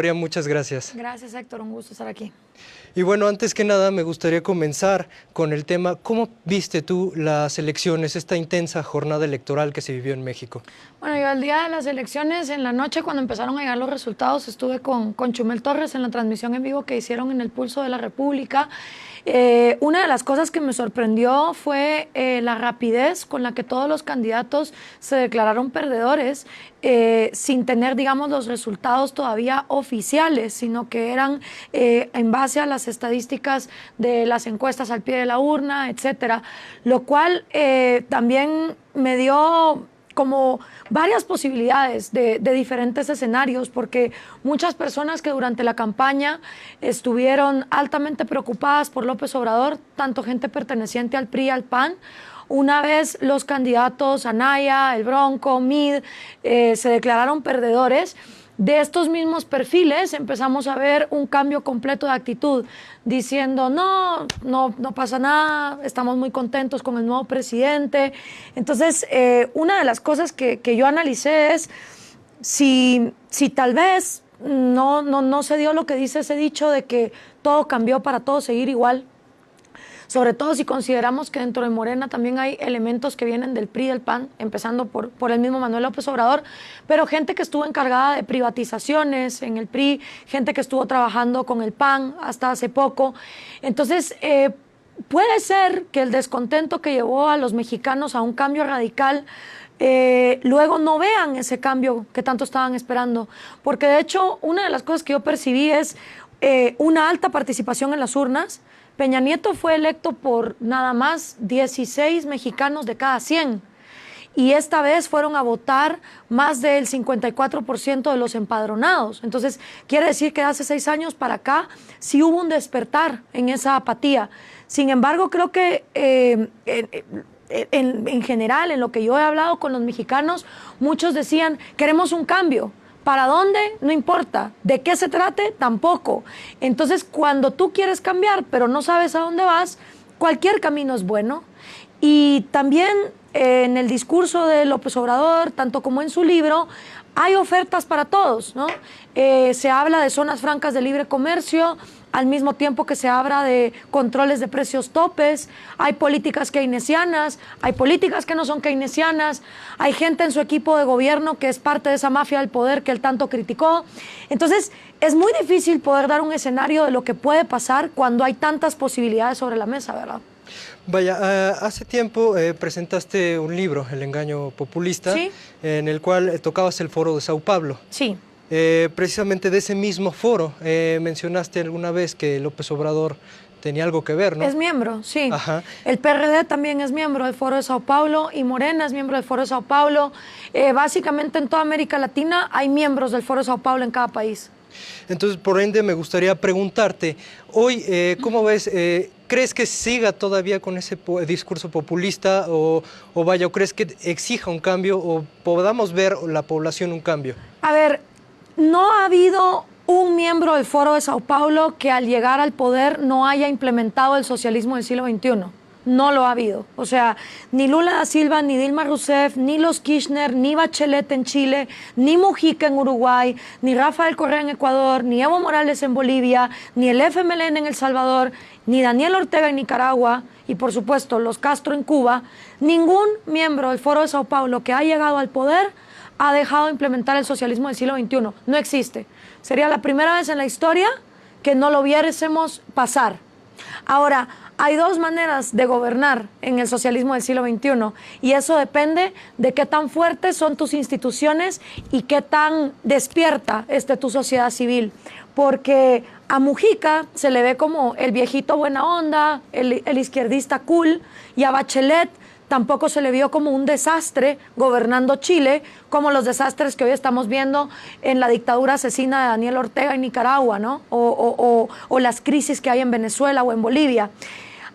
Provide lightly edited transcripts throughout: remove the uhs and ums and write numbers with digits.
María, muchas gracias. Gracias, Héctor, un gusto estar aquí. Y bueno, antes que nada me gustaría comenzar con el tema, ¿cómo viste tú las elecciones, esta intensa jornada electoral que se vivió en México? Bueno, yo el día de las elecciones, en la noche, cuando empezaron a llegar los resultados, estuve con Chumel Torres en la transmisión en vivo que hicieron en el Pulso de la República. Una de las cosas que me sorprendió fue la rapidez con la que todos los candidatos se declararon perdedores sin tener, digamos, los resultados todavía oficiales, sino que eran en base a las estadísticas de las encuestas al pie de la urna, etcétera, lo cual también me dio como varias posibilidades de diferentes escenarios, porque muchas personas que durante la campaña estuvieron altamente preocupadas por López Obrador, tanto gente perteneciente al PRI y al PAN, una vez los candidatos Anaya, El Bronco, Mid, se declararon perdedores, de estos mismos perfiles empezamos a ver un cambio completo de actitud, diciendo no pasa nada, estamos muy contentos con el nuevo presidente. Entonces, una de las cosas que yo analicé es si tal vez no se dio lo que dice ese dicho de que todo cambió para todos seguir igual. Sobre todo si consideramos que dentro de Morena también hay elementos que vienen del PRI y del PAN, empezando por el mismo Manuel López Obrador, pero gente que estuvo encargada de privatizaciones en el PRI, gente que estuvo trabajando con el PAN hasta hace poco. Entonces, puede ser que el descontento que llevó a los mexicanos a un cambio radical luego no vean ese cambio que tanto estaban esperando, porque de hecho una de las cosas que yo percibí es una alta participación en las urnas. Peña Nieto fue electo por nada más 16 mexicanos de cada 100 y esta vez fueron a votar más del 54% de los empadronados. Entonces, quiere decir que hace 6 años para acá sí hubo un despertar en esa apatía. Sin embargo, creo que en general, en lo que yo he hablado con los mexicanos, muchos decían, queremos un cambio. ¿Para dónde? No importa. ¿De qué se trate? Tampoco. Entonces, cuando tú quieres cambiar, pero no sabes a dónde vas, cualquier camino es bueno. Y también en el discurso de López Obrador, tanto como en su libro, hay ofertas para todos, ¿no? Se habla de zonas francas de libre comercio, al mismo tiempo que se habla de controles de precios topes, hay políticas keynesianas, hay políticas que no son keynesianas, hay gente en su equipo de gobierno que es parte de esa mafia del poder que él tanto criticó. Entonces, es muy difícil poder dar un escenario de lo que puede pasar cuando hay tantas posibilidades sobre la mesa, ¿verdad? Vaya, hace tiempo presentaste un libro, El engaño populista, ¿sí?, en el cual tocabas el foro de Sao Paulo. Sí. Precisamente de ese mismo foro mencionaste alguna vez que López Obrador tenía algo que ver, ¿no? Es miembro, sí. Ajá. El PRD también es miembro del Foro de Sao Paulo y Morena es miembro del Foro de Sao Paulo. Básicamente en toda América Latina hay miembros del Foro de Sao Paulo en cada país. Entonces, por ende, me gustaría preguntarte, hoy, ¿cómo ves? ¿Crees que siga todavía con ese discurso populista o crees que exija un cambio o podamos ver la población un cambio? A ver, no ha habido un miembro del Foro de Sao Paulo que al llegar al poder no haya implementado el socialismo del siglo XXI. No lo ha habido. O sea, ni Lula da Silva, ni Dilma Rousseff, ni los Kirchner, ni Bachelet en Chile, ni Mujica en Uruguay, ni Rafael Correa en Ecuador, ni Evo Morales en Bolivia, ni el FMLN en El Salvador, ni Daniel Ortega en Nicaragua y por supuesto los Castro en Cuba. Ningún miembro del Foro de Sao Paulo que ha llegado al poder ha dejado de implementar el socialismo del siglo XXI. No existe. Sería la primera vez en la historia que no lo viésemos pasar. Ahora, hay dos maneras de gobernar en el socialismo del siglo XXI y eso depende de qué tan fuertes son tus instituciones y qué tan despierta esté tu sociedad civil. Porque a Mujica se le ve como el viejito buena onda, el izquierdista cool, y a Bachelet tampoco se le vio como un desastre gobernando Chile, como los desastres que hoy estamos viendo en la dictadura asesina de Daniel Ortega en Nicaragua, ¿no? O las crisis que hay en Venezuela o en Bolivia.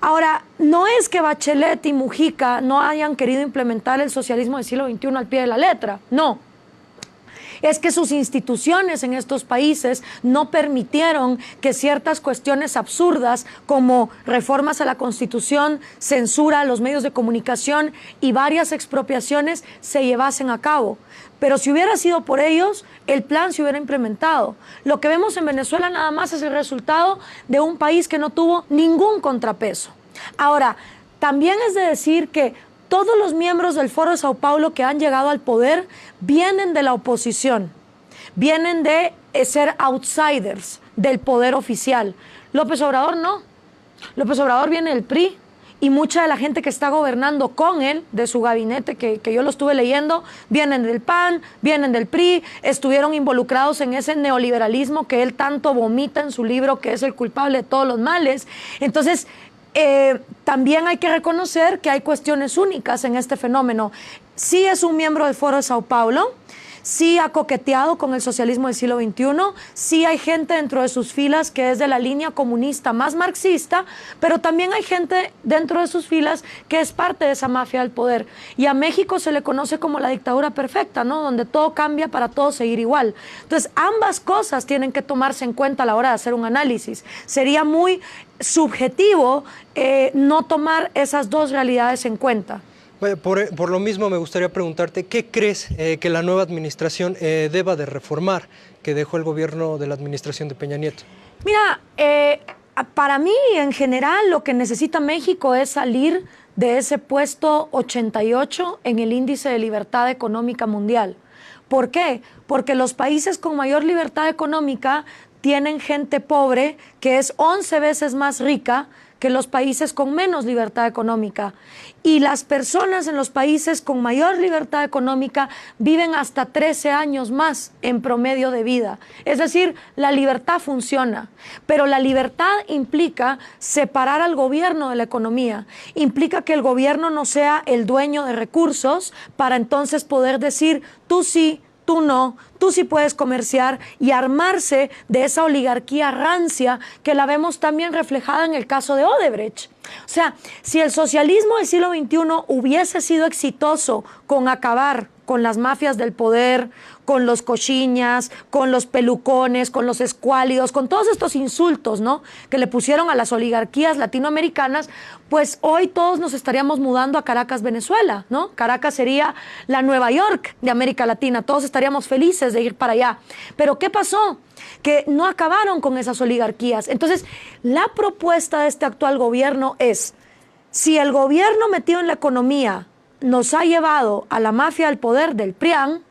Ahora, no es que Bachelet y Mujica no hayan querido implementar el socialismo del siglo XXI al pie de la letra, no. es que sus instituciones en estos países no permitieron que ciertas cuestiones absurdas como reformas a la Constitución, censura a los medios de comunicación y varias expropiaciones se llevasen a cabo. Pero si hubiera sido por ellos, el plan se hubiera implementado. Lo que vemos en Venezuela nada más es el resultado de un país que no tuvo ningún contrapeso. Ahora, también es de decir que todos los miembros del Foro de Sao Paulo que han llegado al poder vienen de la oposición, vienen de ser outsiders del poder oficial. López Obrador no. López Obrador viene del PRI. Y mucha de la gente que está gobernando con él, de su gabinete, que yo lo estuve leyendo, vienen del PAN, vienen del PRI, estuvieron involucrados en ese neoliberalismo que él tanto vomita en su libro, que es el culpable de todos los males. Entonces, también hay que reconocer que hay cuestiones únicas en este fenómeno. Sí es un miembro del Foro de Sao Paulo, sí ha coqueteado con el socialismo del siglo XXI, sí hay gente dentro de sus filas que es de la línea comunista más marxista, pero también hay gente dentro de sus filas que es parte de esa mafia del poder. Y a México se le conoce como la dictadura perfecta, ¿no? Donde todo cambia para todos seguir igual. Entonces, ambas cosas tienen que tomarse en cuenta a la hora de hacer un análisis. Sería muy subjetivo no tomar esas dos realidades en cuenta. Por lo mismo me gustaría preguntarte, ¿qué crees que la nueva administración deba de reformar que dejó el gobierno de la administración de Peña Nieto? Mira, para mí en general lo que necesita México es salir de ese puesto 88 en el índice de libertad económica mundial. ¿Por qué? Porque los países con mayor libertad económica tienen gente pobre que es 11 veces más rica que los países con menos libertad económica. Y las personas en los países con mayor libertad económica viven hasta 13 años más en promedio de vida. Es decir, la libertad funciona, pero la libertad implica separar al gobierno de la economía, implica que el gobierno no sea el dueño de recursos para entonces poder decir tú sí, tú no, tú sí puedes comerciar y armarse de esa oligarquía rancia que la vemos también reflejada en el caso de Odebrecht. O sea, si el socialismo del siglo XXI hubiese sido exitoso con acabar con las mafias del poder, con los cochiñas, con los pelucones, con los escuálidos, con todos estos insultos, ¿no?, que le pusieron a las oligarquías latinoamericanas, pues hoy todos nos estaríamos mudando a Caracas, Venezuela, ¿no? Caracas sería la Nueva York de América Latina, todos estaríamos felices de ir para allá. Pero ¿qué pasó? Que no acabaron con esas oligarquías. Entonces, la propuesta de este actual gobierno es, si el gobierno metido en la economía nos ha llevado a la mafia del poder del PRIAN,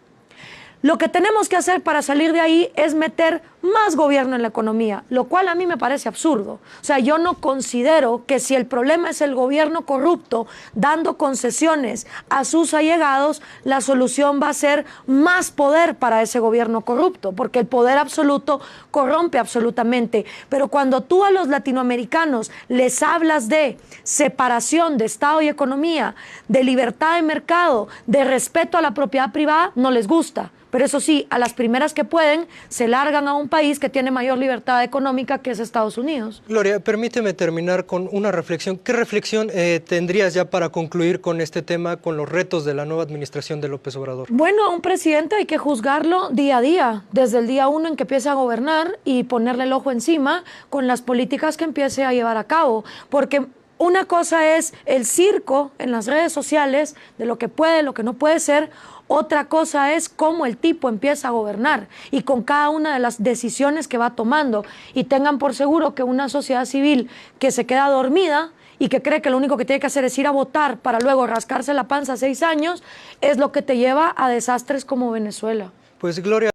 lo que tenemos que hacer para salir de ahí es meter más gobierno en la economía, lo cual a mí me parece absurdo. O sea, yo no considero que si el problema es el gobierno corrupto dando concesiones a sus allegados, la solución va a ser más poder para ese gobierno corrupto, porque el poder absoluto corrompe absolutamente. Pero cuando tú a los latinoamericanos les hablas de separación de Estado y economía, de libertad de mercado, de respeto a la propiedad privada, no les gusta. Pero eso sí, a las primeras que pueden, se largan a un país que tiene mayor libertad económica, que es Estados Unidos. Gloria, permíteme terminar con una reflexión. ¿Qué reflexión tendrías ya para concluir con este tema, con los retos de la nueva administración de López Obrador? Bueno, a un presidente hay que juzgarlo día a día, desde el día 1 en que empiece a gobernar y ponerle el ojo encima con las políticas que empiece a llevar a cabo. Porque una cosa es el circo en las redes sociales de lo que puede, lo que no puede ser. Otra cosa es cómo el tipo empieza a gobernar y con cada una de las decisiones que va tomando. Y tengan por seguro que una sociedad civil que se queda dormida y que cree que lo único que tiene que hacer es ir a votar para luego rascarse la panza 6 años, es lo que te lleva a desastres como Venezuela. Pues Gloria,